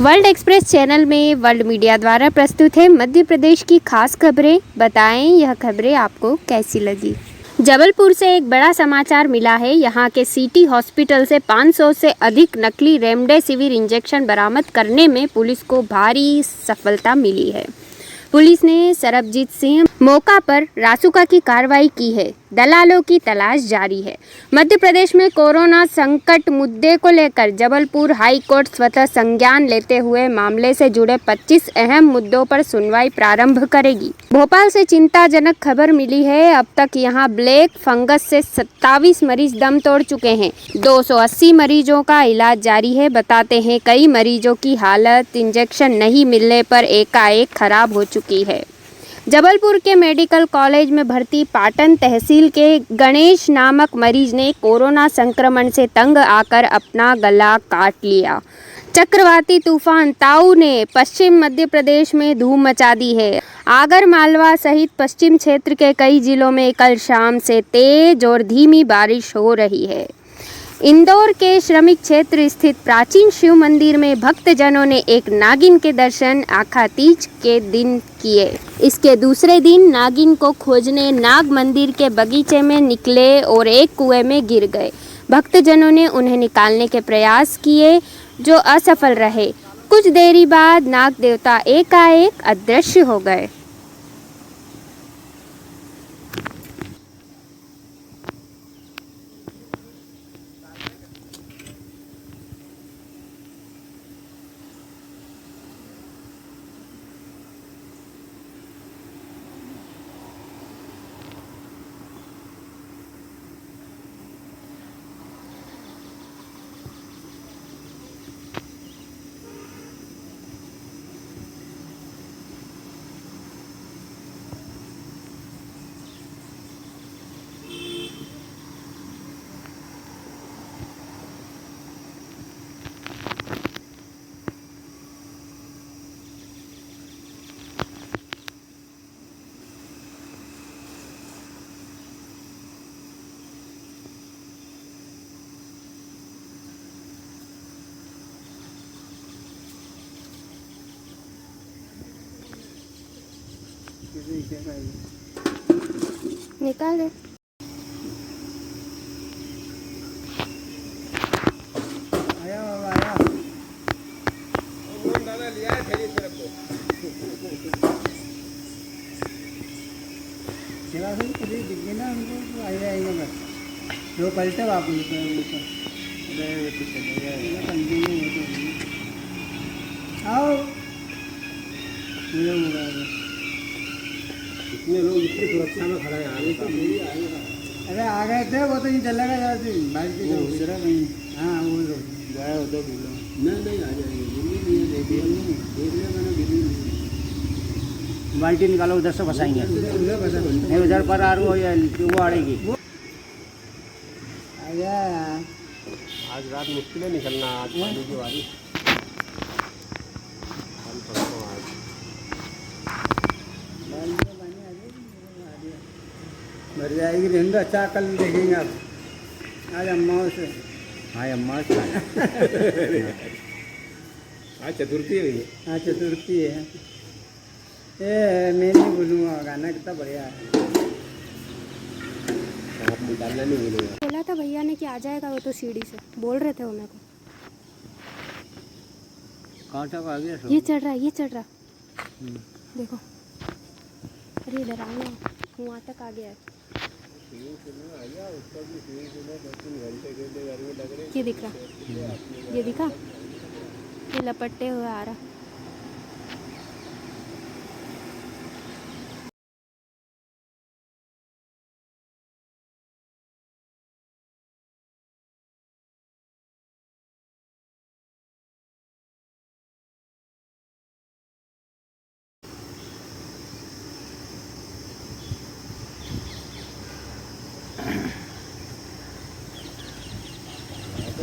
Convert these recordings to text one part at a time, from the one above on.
World express channel में world media द्वारा प्रस्तुत है मध्य प्रदेश की खास खबरें। बताएं यह खबरें आपको कैसी लगी। जबलपुर से एक बड़ा समाचार मिला है। यहां के सिटी हॉस्पिटल से 500 से अधिक नकली रेमडेसिविर इंजेक्शन बरामद करने में पुलिस को भारी सफलता मिली है। पुलिस ने सरबजीत सिंह मौका पर रासुका की कार्रवाई की है। दलालों की तलाश जारी है। मध्य प्रदेश में कोरोना संकट मुद्दे को लेकर जबलपुर हाई कोर्ट स्वतः संज्ञान लेते हुए मामले से जुड़े 25 अहम मुद्दों पर सुनवाई प्रारंभ करेगी। भोपाल से चिंताजनक खबर मिली है। अब तक यहां ब्लैक फंगस से 27 मरीज दम तोड़ चुके हैं। 280 मरीजों का इलाज जारी है। बताते हैं कई मरीजों की हालत इंजेक्शन नहीं मिलने पर एकाएक खराब हो चुकी है। जबलपुर के मेडिकल कॉलेज में भर्ती पाटन तहसील के गणेश नामक मरीज ने कोरोना संक्रमण से तंग आकर अपना गला काट लिया। चक्रवाती तूफान ताऊ ने पश्चिम मध्य प्रदेश में धूम मचा दी है। आगर मालवा सहित पश्चिम क्षेत्र के कई जिलों में कल शाम से तेज और धीमी बारिश हो रही है। इंदौर के श्रमिक क्षेत्र स्थित प्राचीन शिव मंदिर में भक्तजनों ने एक नागिन के दर्शन आखा तीज के दिन किए। इसके दूसरे दिन नागिन को खोजने नाग मंदिर के बगीचे में निकले और एक कुएं में गिर गए। भक्तजनों ने उन्हें निकालने के प्रयास किए जो असफल रहे। कुछ देरी बाद नाग देवता एकाएक अदृश्य हो गए। निकाल दे। आया बाबा आया। दादा लिया है थैली से रखो। सेवा से कभी दिख गई ना हमको तो आएगा आएगा बस। जो पलटे बाप ऊपर आओ इतने लोग इतनी सुरक्षा में खड़ा है आगे तो अरे आ गए थे वो तो नहीं चलेगा जाते बाइक की तो दूसरा कहीं हाँ वो गया होता नहीं आ जाएंगे देख लिया मैंने बाल्टी निकालो उधर से फंसाएंगे नहीं उधर पर आ रही हो या वो आड़ेगी आ गया आज रात मुश्किल है निकलना आज पानी की बारी भर जाएगी रहेंगे। अच्छा कल देखेंगे आप आज अम्मा से हाँ अम्मा से आज चतुर्थी है हाँ चतुर्थी है। ये मैं नहीं बोलूँगा गाना कितना बढ़िया है आप निकालना नहीं बोलूँगा। बोला था भैया ने कि आ जाएगा वो तो सीढ़ी से बोल रहे थे उन्हें को। कहाँ तक आ गया ये चढ़ रहा देखो। अरे इधर आना वहाँ तक आ गया है। ये दिख रहा ये दिखा ये लपटते हुए आ रहा।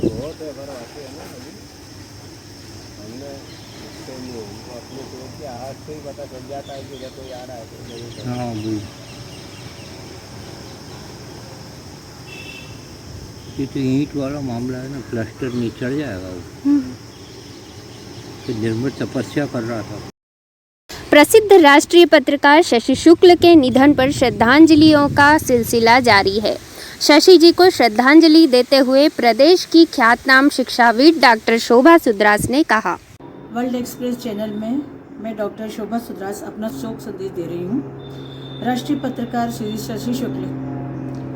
बहुत है बार आते हैं ना अभी हमने इससे नहीं अपने तो कि आज से ही पता चल जाता है कि इधर कोई आ रहा है तो नहीं। हाँ भाई ये तो ईंट वाला मामला है ना प्लास्टर नहीं चढ़ जाएगा वो निर्मित तपस्या कर रहा था। प्रसिद्ध राष्ट्रीय पत्रकार शशि शुक्ल के निधन पर श्रद्धांजलियों का सिलसिला जारी है। शशि जी को श्रद्धांजलि देते हुए प्रदेश की ख्यातनाम शिक्षाविद डॉक्टर शोभा सुद्रास ने कहा। वर्ल्ड एक्सप्रेस चैनल में मैं डॉक्टर शोभा सुद्रास अपना शोक संदेश दे रही हूँ। राष्ट्रीय पत्रकार श्री शशि शुक्ल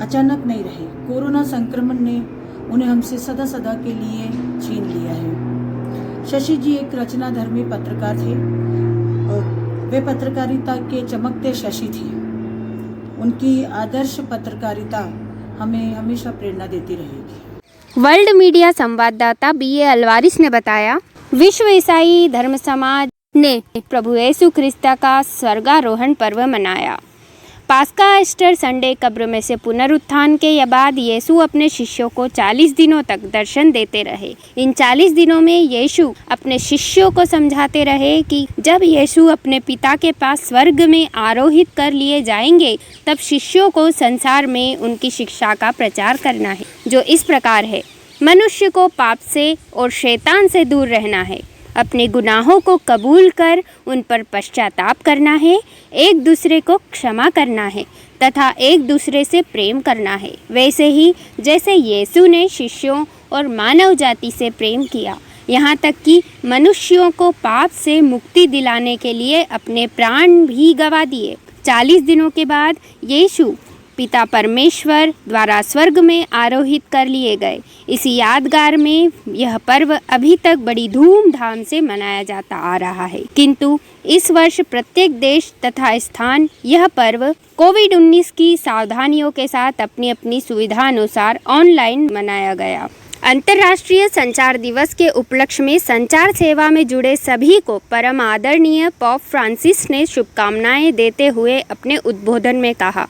अचानक नहीं रहे। कोरोना संक्रमण ने उन्हें हमसे सदा सदा के लिए छीन लिया है। शशि जी एक रचनाधर्मी पत्रकार थे और वे पत्रकारिता के चमकते शशि थे। उनकी आदर्श पत्रकारिता हमें हमेशा प्रेरणा देती रहेगी। वर्ल्ड मीडिया संवाददाता बीए अलवारिस ने बताया, विश्व ईसाई धर्म समाज ने प्रभु यीशु ख्रिस्त का स्वर्गारोहण पर्व मनाया। पास्का ईस्टर संडे कब्र में से पुनरुत्थान के बाद यीशु अपने शिष्यों को 40 दिनों तक दर्शन देते रहे। इन 40 दिनों में यीशु अपने शिष्यों को समझाते रहे कि जब यीशु अपने पिता के पास स्वर्ग में आरोहित कर लिए जाएंगे, तब शिष्यों को संसार में उनकी शिक्षा का प्रचार करना है, जो इस प्रकार है। मनुष्य को पाप से और शैतान से दूर रहना है, अपने गुनाहों को कबूल कर उन पर पश्चाताप करना है, एक दूसरे को क्षमा करना है तथा एक दूसरे से प्रेम करना है, वैसे ही जैसे यीशु ने शिष्यों और मानव जाति से प्रेम किया, यहाँ तक कि मनुष्यों को पाप से मुक्ति दिलाने के लिए अपने प्राण भी गंवा दिए। 40 दिनों के बाद यीशु पिता परमेश्वर द्वारा स्वर्ग में आरोहित कर लिए गए। इसी यादगार में यह पर्व अभी तक बड़ी धूमधाम से मनाया जाता आ रहा है, किंतु इस वर्ष प्रत्येक देश तथा स्थान यह पर्व कोविड-19 की सावधानियों के साथ अपनी अपनी सुविधा अनुसार ऑनलाइन मनाया गया। अंतर्राष्ट्रीय संचार दिवस के उपलक्ष्य में संचार सेवा में जुड़े सभी को परम आदरणीय पोप फ्रांसिस ने शुभकामनाएं देते हुए अपने उद्बोधन में कहा,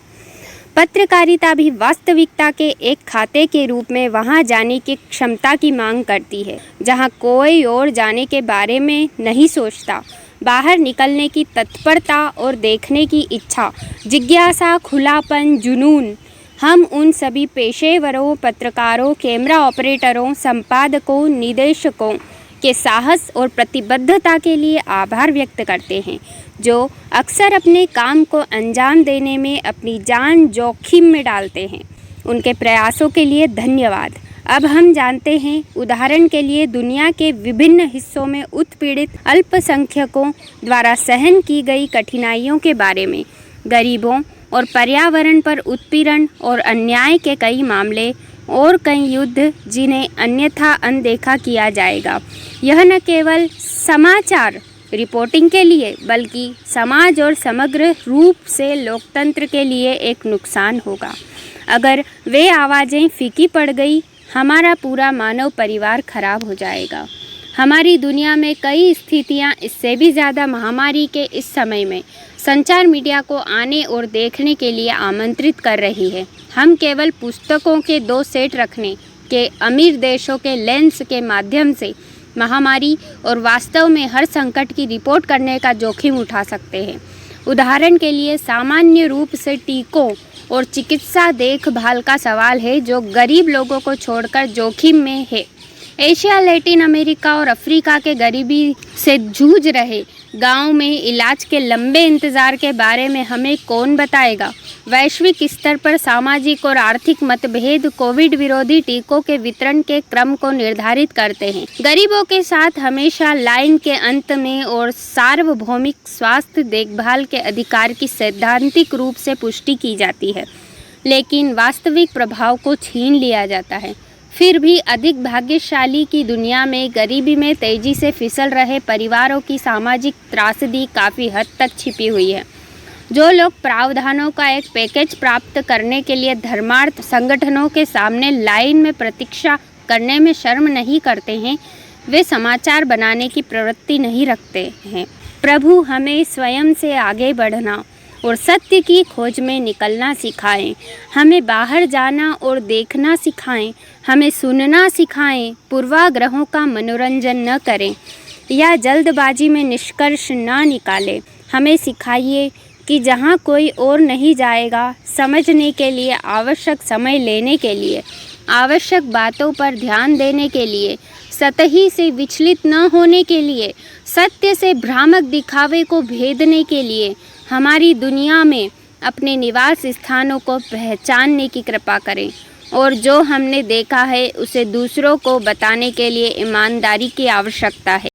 पत्रकारिता भी वास्तविकता के एक खाते के रूप में वहां जाने की क्षमता की मांग करती है, जहां कोई और जाने के बारे में नहीं सोचता। बाहर निकलने की तत्परता और देखने की इच्छा, जिज्ञासा, खुलापन, जुनून। हम उन सभी पेशेवरों, पत्रकारों, कैमरा ऑपरेटरों, संपादकों, निदेशकों के साहस और प्रतिबद्धता के लिए आभार व्यक्त करते हैं, जो अक्सर अपने काम को अंजाम देने में अपनी जान जोखिम में डालते हैं। उनके प्रयासों के लिए धन्यवाद। अब हम जानते हैं, उदाहरण के लिए दुनिया के विभिन्न हिस्सों में उत्पीड़ित अल्पसंख्यकों द्वारा सहन की गई कठिनाइयों के बारे में, गरीबों और पर्यावरण पर उत्पीड़न और अन्याय के कई मामले और कई युद्ध जिन्हें अन्यथा अनदेखा किया जाएगा। यह न केवल समाचार रिपोर्टिंग के लिए बल्कि समाज और समग्र रूप से लोकतंत्र के लिए एक नुकसान होगा। अगर वे आवाज़ें फीकी पड़ गई, हमारा पूरा मानव परिवार खराब हो जाएगा। हमारी दुनिया में कई स्थितियां इससे भी ज़्यादा महामारी के इस समय में संचार मीडिया को आने और देखने के लिए आमंत्रित कर रही है। हम केवल पुस्तकों के 2 सेट रखने के अमीर देशों के लेंस के माध्यम से महामारी और वास्तव में हर संकट की रिपोर्ट करने का जोखिम उठा सकते हैं। उदाहरण के लिए सामान्य रूप से टीकों और चिकित्सा देखभाल का सवाल है, जो गरीब लोगों को छोड़कर जोखिम में है। एशिया, लैटिन अमेरिका और अफ्रीका के गरीबी से जूझ रहे गांव में इलाज के लंबे इंतज़ार के बारे में हमें कौन बताएगा। वैश्विक स्तर पर सामाजिक और आर्थिक मतभेद कोविड विरोधी टीकों के वितरण के क्रम को निर्धारित करते हैं। गरीबों के साथ हमेशा लाइन के अंत में और सार्वभौमिक स्वास्थ्य देखभाल के अधिकार की सैद्धांतिक रूप से पुष्टि की जाती है, लेकिन वास्तविक प्रभाव को छीन लिया जाता है। फिर भी अधिक भाग्यशाली की दुनिया में गरीबी में तेजी से फिसल रहे परिवारों की सामाजिक त्रासदी काफ़ी हद तक छिपी हुई है। जो लोग प्रावधानों का एक पैकेज प्राप्त करने के लिए धर्मार्थ संगठनों के सामने लाइन में प्रतीक्षा करने में शर्म नहीं करते हैं, वे समाचार बनाने की प्रवृत्ति नहीं रखते हैं। प्रभु हमें स्वयं से आगे बढ़ना और सत्य की खोज में निकलना सिखाएं। हमें बाहर जाना और देखना सिखाएं। हमें सुनना सिखाएं। पूर्वाग्रहों का मनोरंजन न करें या जल्दबाजी में निष्कर्ष न निकालें। हमें सिखाइए कि जहाँ कोई और नहीं जाएगा, समझने के लिए आवश्यक समय लेने के लिए, आवश्यक बातों पर ध्यान देने के लिए, सतही से विचलित न होने के लिए, सत्य से भ्रामक दिखावे को भेदने के लिए हमारी दुनिया में अपने निवास स्थानों को पहचानने की कृपा करें और जो हमने देखा है उसे दूसरों को बताने के लिए ईमानदारी की आवश्यकता है।